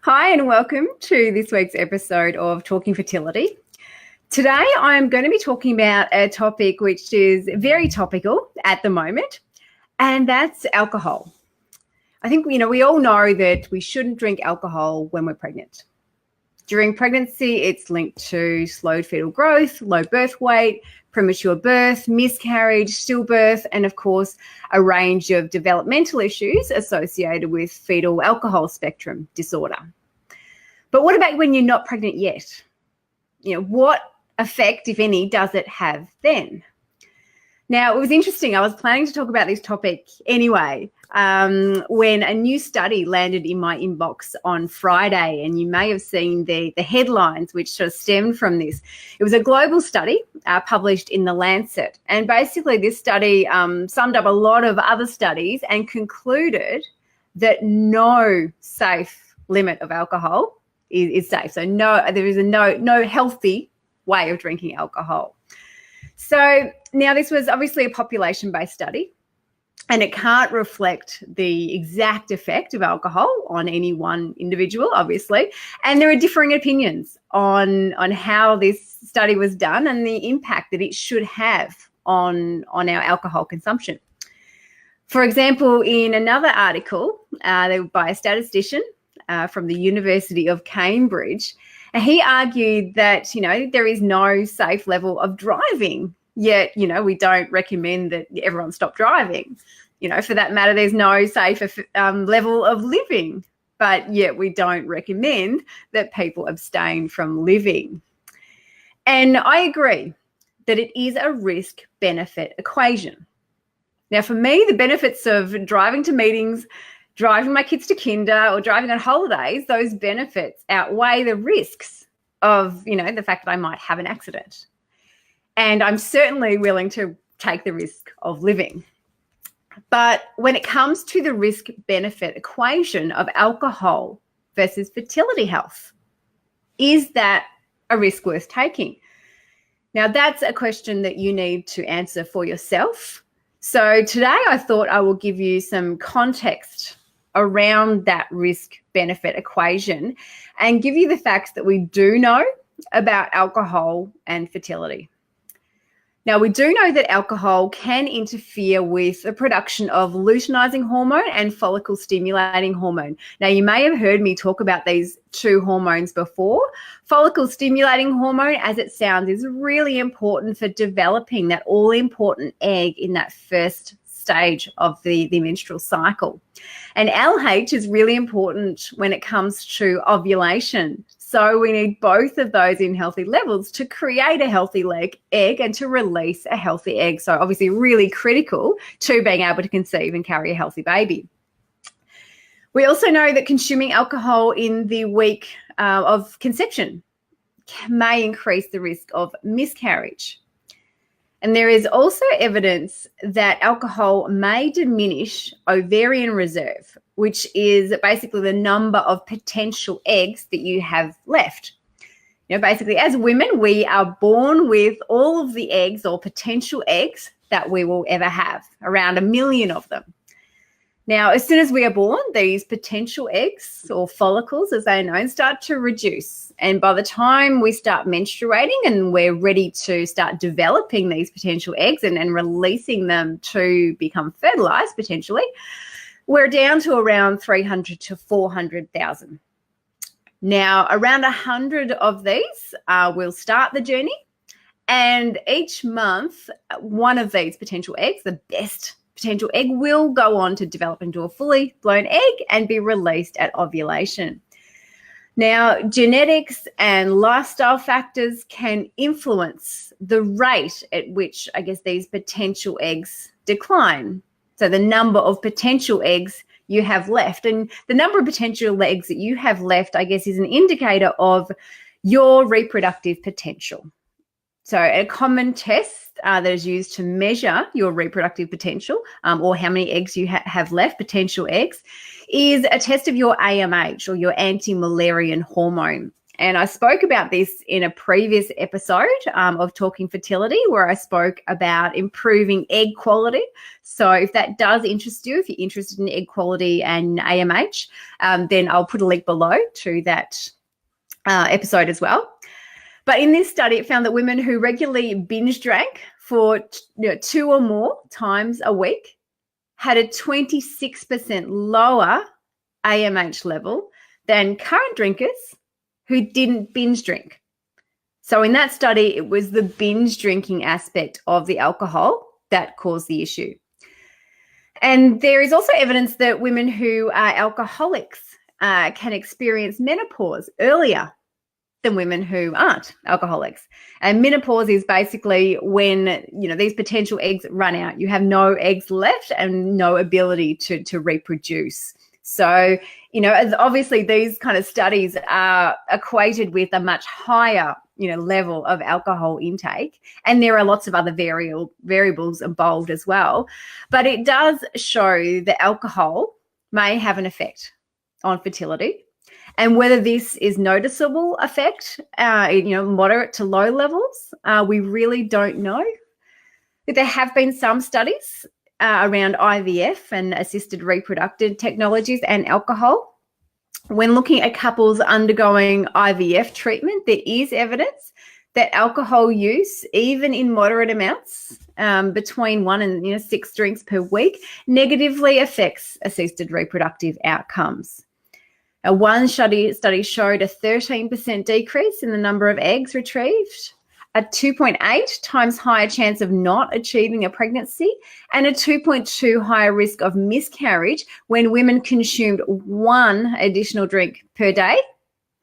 Hi and welcome to this week's episode of Talking Fertility. Today I'm going to be talking about a topic which is very topical at the moment, and that's alcohol. I think we all know that we shouldn't drink alcohol when we're pregnant. During pregnancy, it's linked to slowed fetal growth, low birth weight, premature birth, miscarriage, stillbirth, and of course, a range of developmental issues associated with fetal alcohol spectrum disorder. But what about when you're not pregnant yet? What effect, if any, does it have then? Now, it was interesting. I was planning to talk about this topic anyway when a new study landed in my inbox on Friday, and you may have seen the headlines which sort of stemmed from this. It was a global study published in The Lancet, and basically this study summed up a lot of other studies and concluded that no safe limit of alcohol is safe. So there is no healthy way of drinking alcohol. So now this was obviously a population-based study, and it can't reflect the exact effect of alcohol on any one individual, obviously. And there are differing opinions on how this study was done and the impact that it should have on our alcohol consumption. For example, in another article by a statistician from the University of Cambridge, and he argued that, there is no safe level of driving, yet, we don't recommend that everyone stop driving. For that matter, there's no safe level of living, but yet we don't recommend that people abstain from living. And I agree that it is a risk-benefit equation. Now, for me, the benefits of driving to meetings, driving my kids to kinder, or driving on holidays, those benefits outweigh the risks of, the fact that I might have an accident. And I'm certainly willing to take the risk of living. But when it comes to the risk-benefit equation of alcohol versus fertility health, is that a risk worth taking? Now, that's a question that you need to answer for yourself. So today I thought I will give you some context around that risk-benefit equation and give you the facts that we do know about alcohol and fertility. Now, we do know that alcohol can interfere with the production of luteinizing hormone and follicle stimulating hormone. Now, you may have heard me talk about these two hormones before. Follicle stimulating hormone, as it sounds, is really important for developing that all-important egg in that first stage of the menstrual cycle. And LH is really important when it comes to ovulation. So we need both of those in healthy levels to create a healthy egg and to release a healthy egg. So obviously really critical to being able to conceive and carry a healthy baby. We also know that consuming alcohol in the week of conception may increase the risk of miscarriage. And there is also evidence that alcohol may diminish ovarian reserve, which is basically the number of potential eggs that you have left. Basically, as women, we are born with all of the eggs or potential eggs that we will ever have, around 1 million of them. Now, as soon as we are born, these potential eggs, or follicles as they're known, start to reduce. And by the time we start menstruating and we're ready to start developing these potential eggs and releasing them to become fertilized potentially, we're down to around 300 to 400,000. Now, around 100 of these will start the journey. And each month, one of these potential eggs, the best potential egg, will go on to develop into a fully blown egg and be released at ovulation. Now, genetics and lifestyle factors can influence the rate at which, these potential eggs decline. So the number of potential eggs you have left. And the number of potential eggs that you have left, is an indicator of your reproductive potential. So a common test that is used to measure your reproductive potential or how many eggs you have left, potential eggs, is a test of your AMH or your anti-Müllerian hormone. And I spoke about this in a previous episode of Talking Fertility, where I spoke about improving egg quality. So if that does interest you, if you're interested in egg quality and AMH, then I'll put a link below to that episode as well. But in this study, it found that women who regularly binge drank for 2 or more times a week had a 26% lower AMH level than current drinkers who didn't binge drink. So in that study, it was the binge drinking aspect of the alcohol that caused the issue. And there is also evidence that women who are alcoholics can experience menopause earlier than women who aren't alcoholics. And menopause is basically when, these potential eggs run out. You have no eggs left and no ability to reproduce. So, obviously these kind of studies are equated with a much higher, level of alcohol intake. And there are lots of other variables involved as well. But it does show that alcohol may have an effect on fertility. And whether this is noticeable effect, moderate to low levels, we really don't know. There have been some studies around IVF and assisted reproductive technologies and alcohol. When looking at couples undergoing IVF treatment, there is evidence that alcohol use, even in moderate amounts, between 1 and 6 drinks per week, negatively affects assisted reproductive outcomes. One study showed a 13% decrease in the number of eggs retrieved, a 2.8 times higher chance of not achieving a pregnancy, and a 2.2 higher risk of miscarriage when women consumed 1 additional drink per day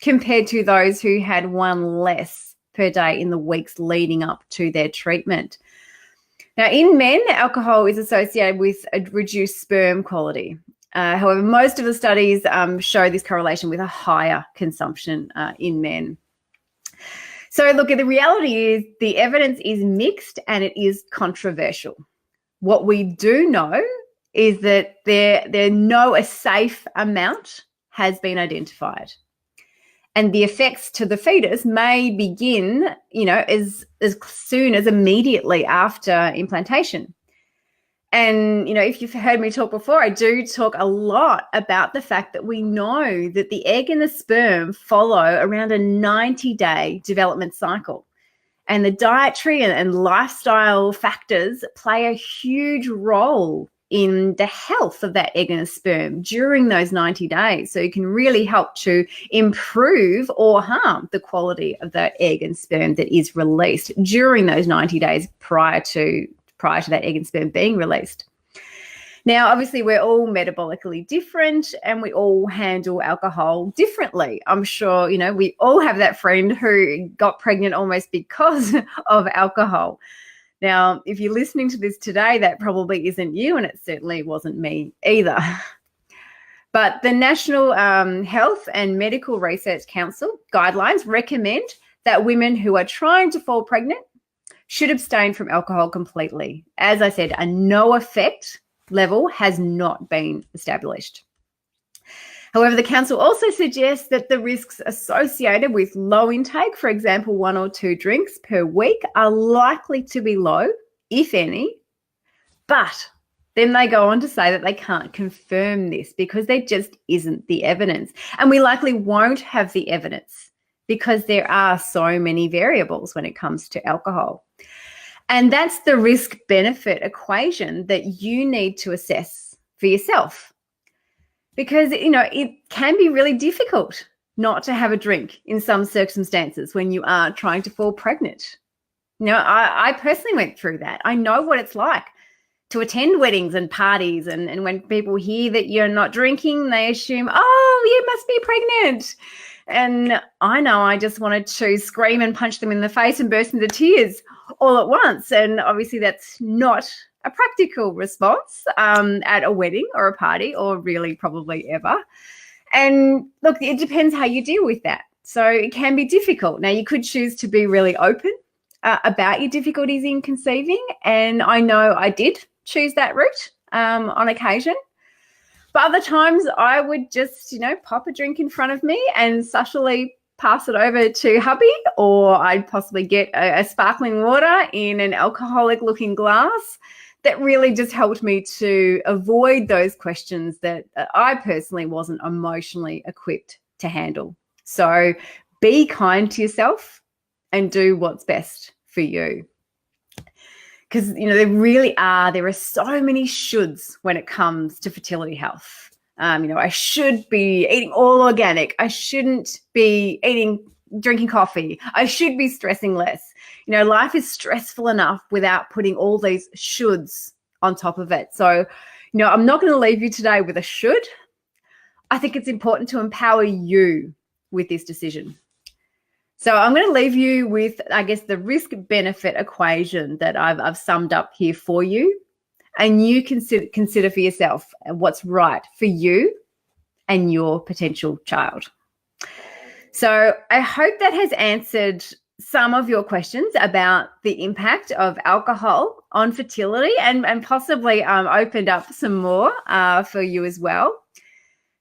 compared to those who had 1 less per day in the weeks leading up to their treatment. Now, in men, alcohol is associated with a reduced sperm quality. However, most of the studies show this correlation with a higher consumption in men. So look, the reality is the evidence is mixed and it is controversial. What we do know is that a safe amount has been identified. And the effects to the fetus may begin, as soon as immediately after implantation. And, if you've heard me talk before, I do talk a lot about the fact that we know that the egg and the sperm follow around a 90-day development cycle. And the dietary and lifestyle factors play a huge role in the health of that egg and the sperm during those 90 days. So it can really help to improve or harm the quality of the egg and sperm that is released during those 90 days prior to that egg and sperm being released. Now, obviously, we're all metabolically different and we all handle alcohol differently. I'm sure, we all have that friend who got pregnant almost because of alcohol. Now, if you're listening to this today, that probably isn't you, and it certainly wasn't me either. But the National Health and Medical Research Council guidelines recommend that women who are trying to fall pregnant should abstain from alcohol completely. As I said, a no effect level has not been established. However, the council also suggests that the risks associated with low intake, for example, 1 or 2 drinks per week, are likely to be low, if any. But then they go on to say that they can't confirm this because there just isn't the evidence. And we likely won't have the evidence because there are so many variables when it comes to alcohol. And that's the risk-benefit equation that you need to assess for yourself. Because, it can be really difficult not to have a drink in some circumstances when you are trying to fall pregnant. I personally went through that. I know what it's like to attend weddings and parties. And when people hear that you're not drinking, they assume, oh, you must be pregnant. And I know I just wanted to scream and punch them in the face and burst into tears all at once. And obviously that's not a practical response at a wedding or a party, or really probably ever. And look, it depends how you deal with that. So it can be difficult. Now, you could choose to be really open about your difficulties in conceiving. And I know I did choose that route on occasion. But other times I would just, pop a drink in front of me and subtly pass it over to hubby, or I'd possibly get a sparkling water in an alcoholic looking glass. That really just helped me to avoid those questions that I personally wasn't emotionally equipped to handle. So be kind to yourself and do what's best for you. Because, there are so many shoulds when it comes to fertility health. I should be eating all organic. I shouldn't be drinking coffee. I should be stressing less. Life is stressful enough without putting all these shoulds on top of it. So, I'm not going to leave you today with a should. I think it's important to empower you with this decision. So I'm going to leave you with, I guess, the risk-benefit equation that I've summed up here for you. And you consider for yourself what's right for you and your potential child. So I hope that has answered some of your questions about the impact of alcohol on fertility and possibly opened up some more for you as well.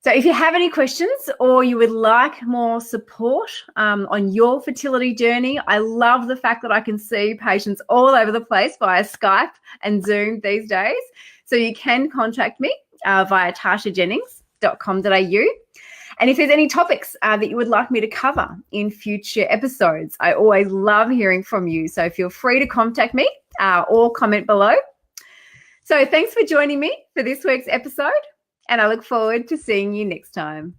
So if you have any questions or you would like more support on your fertility journey, I love the fact that I can see patients all over the place via Skype and Zoom these days. So you can contact me via tashajennings.com.au. And if there's any topics that you would like me to cover in future episodes, I always love hearing from you. So feel free to contact me or comment below. So thanks for joining me for this week's episode, and I look forward to seeing you next time.